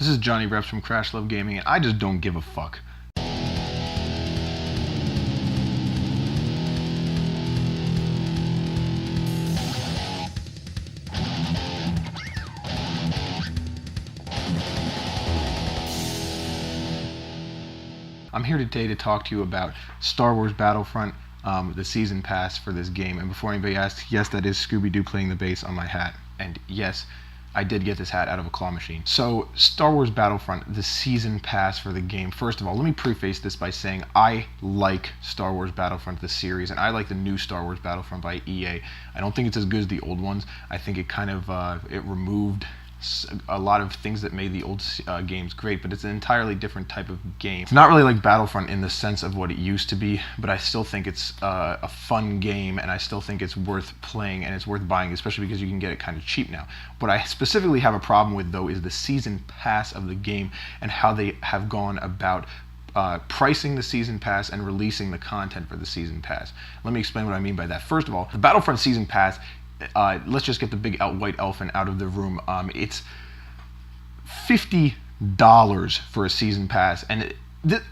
This is Jonny Reps from Crash Love Gaming, and I just don't give a fuck. I'm here today to talk to you about Star Wars Battlefront, the season pass for this game. And before anybody asks, yes, that is Scooby-Doo playing the bass on my hat. And yes, I did get this hat out of a claw machine. So, Star Wars Battlefront, the season pass for the game. First of all, let me preface this by saying I like Star Wars Battlefront, the series, and I like the new Star Wars Battlefront by EA. I don't think it's as good as the old ones. I think it kind of, it removed a lot of things that made the old games great, but it's an entirely different type of game. It's not really like Battlefront in the sense of what it used to be, but I still think it's a fun game, and I still think it's worth playing and it's worth buying, especially because you can get it kind of cheap now. What I specifically have a problem with, though, is the season pass of the game and how they have gone about pricing the season pass and releasing the content for the season pass. Let me explain what I mean by that. First of all, the Battlefront season pass, let's just get the big white elephant out of the room. It's $50 for a season pass, and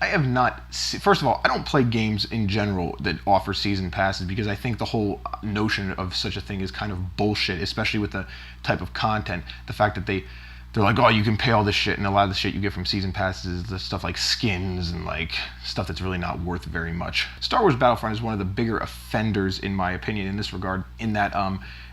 I have not. First of all, I don't play games in general that offer season passes because I think the whole notion of such a thing is kind of bullshit, especially with the type of content. The fact that they're like, oh, you can pay all this shit, and a lot of the shit you get from season passes is the stuff like skins and like stuff that's really not worth very much. Star Wars Battlefront is one of the bigger offenders, in my opinion, in this regard, in that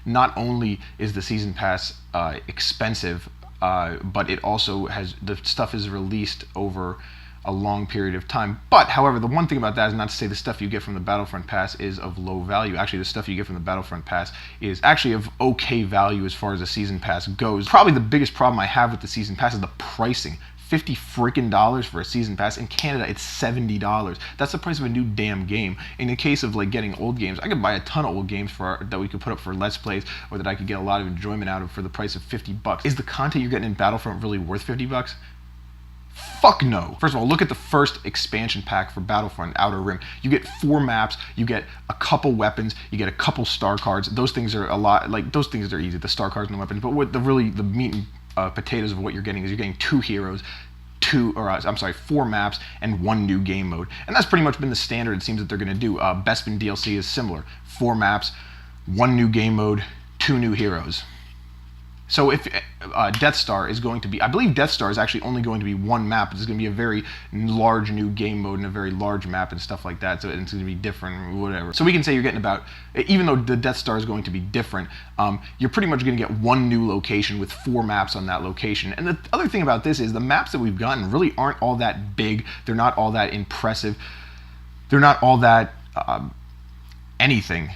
not only is the season pass expensive, but it also has, the stuff is released over a long period of time. But, however, the one thing about that is not to say the stuff you get from the Battlefront Pass is of low value. Actually, the stuff you get from the Battlefront Pass is actually of okay value as far as the Season Pass goes. Probably the biggest problem I have with the Season Pass is the pricing. $50 freaking for a Season Pass. In Canada, it's $70. That's the price of a new damn game. In the case of like getting old games, I could buy a ton of old games that we could put up for Let's Plays, or that I could get a lot of enjoyment out of for the price of $50. Is the content you're getting in Battlefront really worth $50? Fuck no. First of all, look at the first expansion pack for Battlefront, Outer Rim. You get 4 maps, you get a couple weapons, you get a couple star cards. Those things are a lot, like, those things are easy, the star cards and the weapons, but what the meat and potatoes of what you're getting is you're getting 2 heroes, 4 maps, and 1 new game mode. And that's pretty much been the standard it seems that they're going to do. Bespin DLC is similar. 4 maps, 1 new game mode, 2 new heroes. So if Death Star is going to be, I believe Death Star is actually only going to be 1 map. It's going to be a very large new game mode and a very large map and stuff like that. So it's going to be different, whatever. So we can say you're getting about, even though the Death Star is going to be different, you're pretty much going to get 1 new location with 4 maps on that location. And the other thing about this is the maps that we've gotten really aren't all that big. They're not all that impressive. They're not all that anything.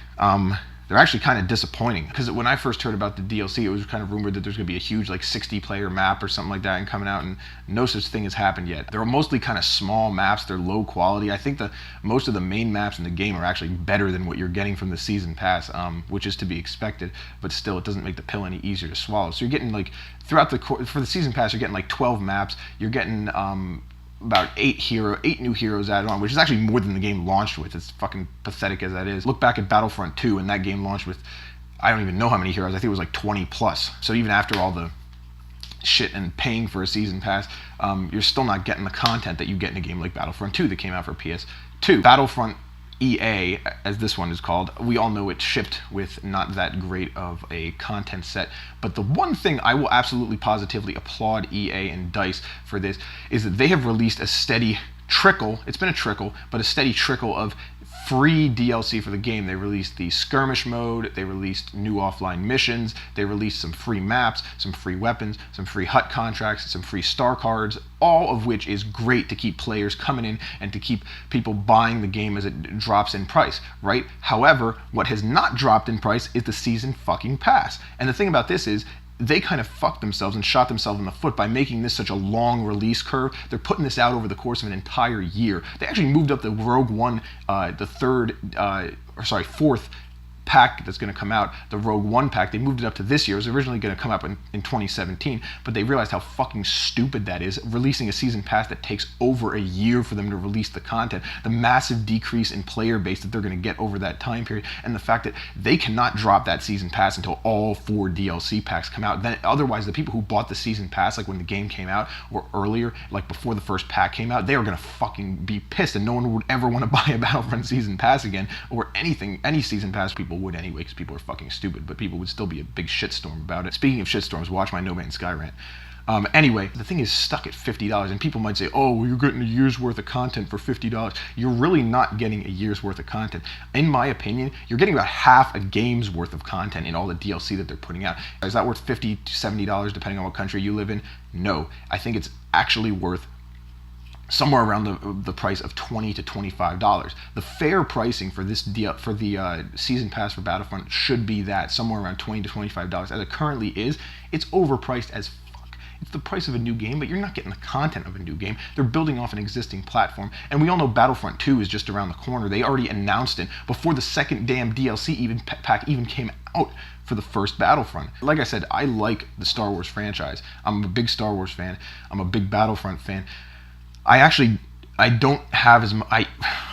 They're actually kind of disappointing, because when I first heard about the DLC, it was kind of rumored that there's going to be a huge like 60-player map or something like that and coming out, and no such thing has happened yet. They're mostly kind of small maps. They're low quality. I think most of the main maps in the game are actually better than what you're getting from the Season Pass, which is to be expected, but still it doesn't make the pill any easier to swallow. So you're getting like, for the Season Pass, you're getting like 12 maps. You're getting about 8 new heroes added on, which is actually more than the game launched with. It's fucking pathetic as that is. Look back at Battlefront 2, and that game launched with, I don't even know how many heroes. I think it was like 20 plus. So even after all the shit and paying for a season pass, you're still not getting the content that you get in a game like Battlefront 2 that came out for PS2. Battlefront EA, as this one is called, we all know it shipped with not that great of a content set, but the one thing I will absolutely positively applaud EA and DICE for this is that they have released a steady trickle, it's been a trickle, but a steady trickle of free DLC for the game. They released the skirmish mode, they released new offline missions, they released some free maps, some free weapons, some free hut contracts, some free star cards, all of which is great to keep players coming in and to keep people buying the game as it drops in price, right? However, what has not dropped in price is the season fucking pass. And the thing about this is, they kind of fucked themselves and shot themselves in the foot by making this such a long release curve. They're putting this out over the course of an entire year. They actually moved up the Rogue One, the fourth pack that's going to come out, the Rogue One pack, they moved it up to this year. It was originally going to come out in 2017, but they realized how fucking stupid that is, releasing a season pass that takes over a year for them to release the content, the massive decrease in player base that they're going to get over that time period, and the fact that they cannot drop that season pass until all 4 DLC packs come out. Then otherwise, the people who bought the season pass, like when the game came out or earlier, like before the first pack came out, they were going to fucking be pissed, and no one would ever want to buy a Battlefront season pass again, or anything, any season pass. People would anyway, because people are fucking stupid, but people would still be a big shitstorm about it. Speaking of shitstorms, watch my No Man's Sky rant. Anyway, the thing is stuck at $50, and people might say, oh, well, you're getting a year's worth of content for $50. You're really not getting a year's worth of content. In my opinion, you're getting about half a game's worth of content in all the DLC that they're putting out. Is that worth $50 to $70, depending on what country you live in? No. I think it's actually worth somewhere around the price of $20 to $25. The fair pricing for this season pass for Battlefront should be that, somewhere around $20 to $25. As it currently is, it's overpriced as fuck. It's the price of a new game, but you're not getting the content of a new game. They're building off an existing platform, and we all know Battlefront 2 is just around the corner. They already announced it before the second damn DLC pack even came out for the first Battlefront. Like I said, I like the Star Wars franchise. I'm a big Star Wars fan. I'm a big Battlefront fan. I don't have as much.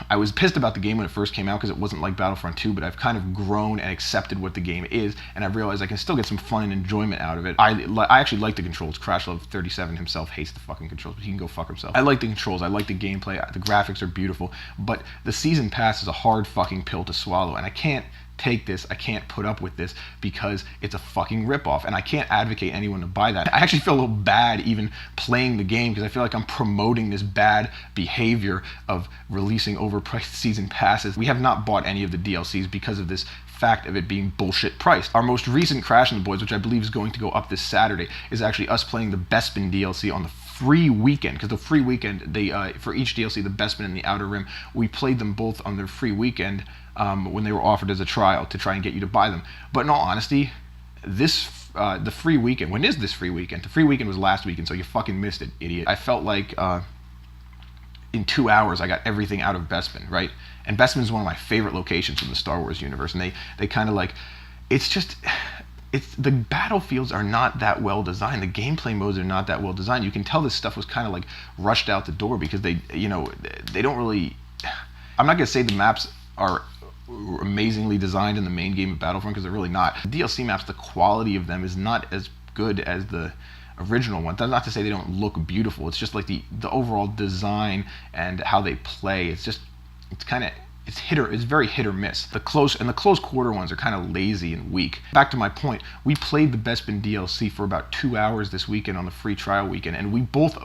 I was pissed about the game when it first came out because it wasn't like Battlefront 2, but I've kind of grown and accepted what the game is, and I've realized I can still get some fun and enjoyment out of it. I actually like the controls. CrashLove37 himself hates the fucking controls, but he can go fuck himself. I like the controls. I like the gameplay. The graphics are beautiful, but the season pass is a hard fucking pill to swallow, and I can't take this, I can't put up with this because it's a fucking ripoff, and I can't advocate anyone to buy that. I actually feel a little bad even playing the game because I feel like I'm promoting this bad behavior of releasing overpriced season passes. We have not bought any of the DLCs because of this fact of it being bullshit priced. Our most recent Crash in the Boys, which I believe is going to go up this Saturday, is actually us playing the Bespin DLC on the free weekend, because the free weekend, they for each DLC, the Bespin and the Outer Rim, we played them both on their free weekend when they were offered as a trial to try and get you to buy them. But in all honesty, this the free weekend, when is this free weekend? The free weekend was last weekend, so you fucking missed it, idiot. I felt like in 2 hours I got everything out of Bespin, right? And Bespin is one of my favorite locations in the Star Wars universe, and they kind of like, the battlefields are not that well designed. The gameplay modes are not that well designed. You can tell this stuff was kind of like rushed out the door because they don't really, I'm not gonna say the maps are amazingly designed in the main game of Battlefront, because they're really not. The DLC maps, the quality of them is not as good as the original one. That's not to say they don't look beautiful. It's just like the overall design and how they play. It's very hit or miss. The close quarter ones are kind of lazy and weak. Back to my point, we played the Bespin DLC for about 2 hours this weekend on the free trial weekend, and we both,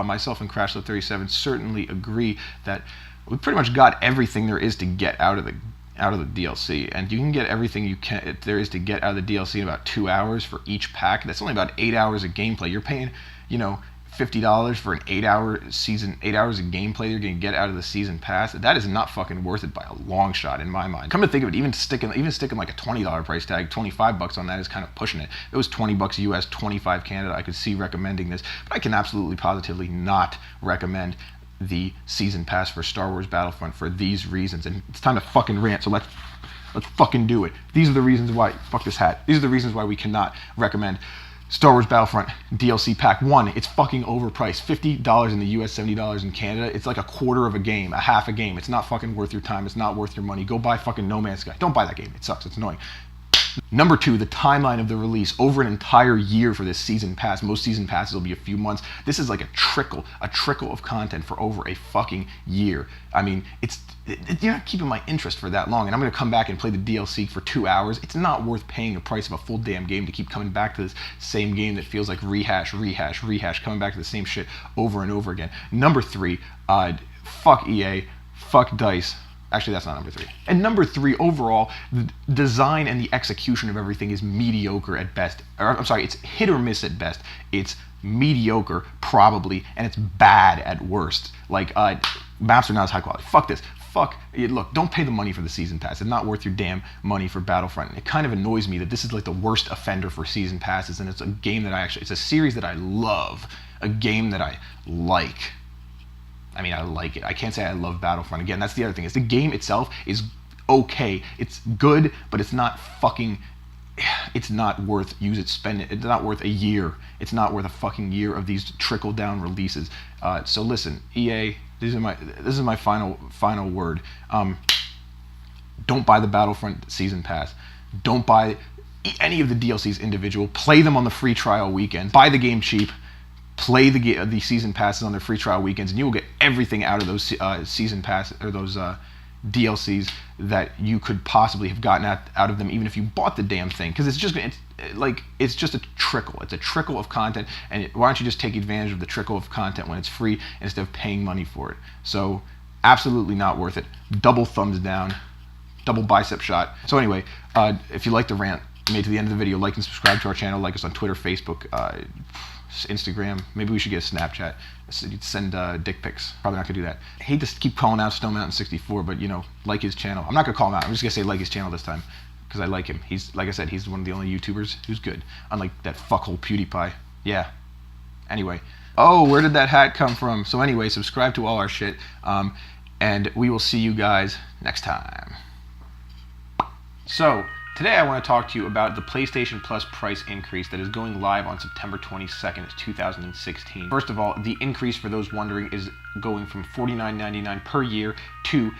myself and CrashLove37, certainly agree that we pretty much got everything there is to get out of the DLC, and you can get everything there is to get out of the DLC in about 2 hours for each pack. That's only about 8 hours of gameplay. You're paying, $50 for an 8 hour season, 8 hours of gameplay you're gonna get out of the season pass. That is not fucking worth it by a long shot in my mind. Come to think of it, even sticking like a $20 price tag, $25 on that is kind of pushing it. If it was $20 US, 25 Canada, I could see recommending this, but I can absolutely positively not recommend the season pass for Star Wars Battlefront for these reasons. And it's time to fucking rant, so let's fucking do it. These are the reasons why, fuck this hat, these are the reasons why we cannot recommend Star Wars Battlefront DLC Pack 1. It's fucking overpriced. $50 in the US, $70 in Canada. It's like a quarter of a game, a half a game. It's not fucking worth your time. It's not worth your money. Go buy fucking No Man's Sky. Don't buy that game. It sucks. It's annoying. Number 2, the timeline of the release. Over an entire year for this season pass. Most season passes will be a few months. This is like a trickle of content for over a fucking year. I mean, you're not keeping my interest for that long, and I'm gonna come back and play the DLC for 2 hours. It's not worth paying the price of a full damn game to keep coming back to this same game that feels like rehash, coming back to the same shit over and over again. Number 3, fuck EA, fuck DICE. Actually, that's not number 3. And number 3, overall, the design and the execution of everything is mediocre at best. It's hit or miss at best. It's mediocre, probably, and it's bad at worst. Like, maps are not as high quality. Fuck this. Look, don't pay the money for the season pass. It's not worth your damn money for Battlefront. And it kind of annoys me that this is like the worst offender for season passes, and it's a game that it's a series that I love, a game that I like. I mean, I like it. I can't say I love Battlefront. Again, that's the other thing, is the game itself is okay. It's good, but it's not fucking. It's not worth spend it. It's not worth a year. It's not worth a fucking year of these trickle down releases. So listen, EA. This is my final word. Don't buy the Battlefront season pass. Don't buy any of the DLCs individual. Play them on the free trial weekend. Buy the game cheap. Play the season passes on their free trial weekends, and you will get everything out of those season pass or those DLCs that you could possibly have gotten out of them, even if you bought the damn thing. Because it's just a trickle. It's a trickle of content, and why don't you just take advantage of the trickle of content when it's free instead of paying money for it? So absolutely not worth it. Double thumbs down. Double bicep shot. So anyway, if you like the rant, made to the end of the video, like and subscribe to our channel. Like us on Twitter, Facebook, Instagram. Maybe we should get a Snapchat. Send dick pics. Probably not gonna do that. I hate to keep calling out Stone Mountain 64, but you know, like his channel. I'm not gonna call him out. I'm just gonna say like his channel this time because I like him. He's, like I said, he's one of the only YouTubers who's good. Unlike that fuckhole PewDiePie. Yeah. Anyway. Oh, where did that hat come from? So anyway, subscribe to all our shit, and we will see you guys next time. So, today I want to talk to you about the PlayStation Plus price increase that is going live on September 22nd, 2016. First of all, the increase, for those wondering, is going from $49.99 per year to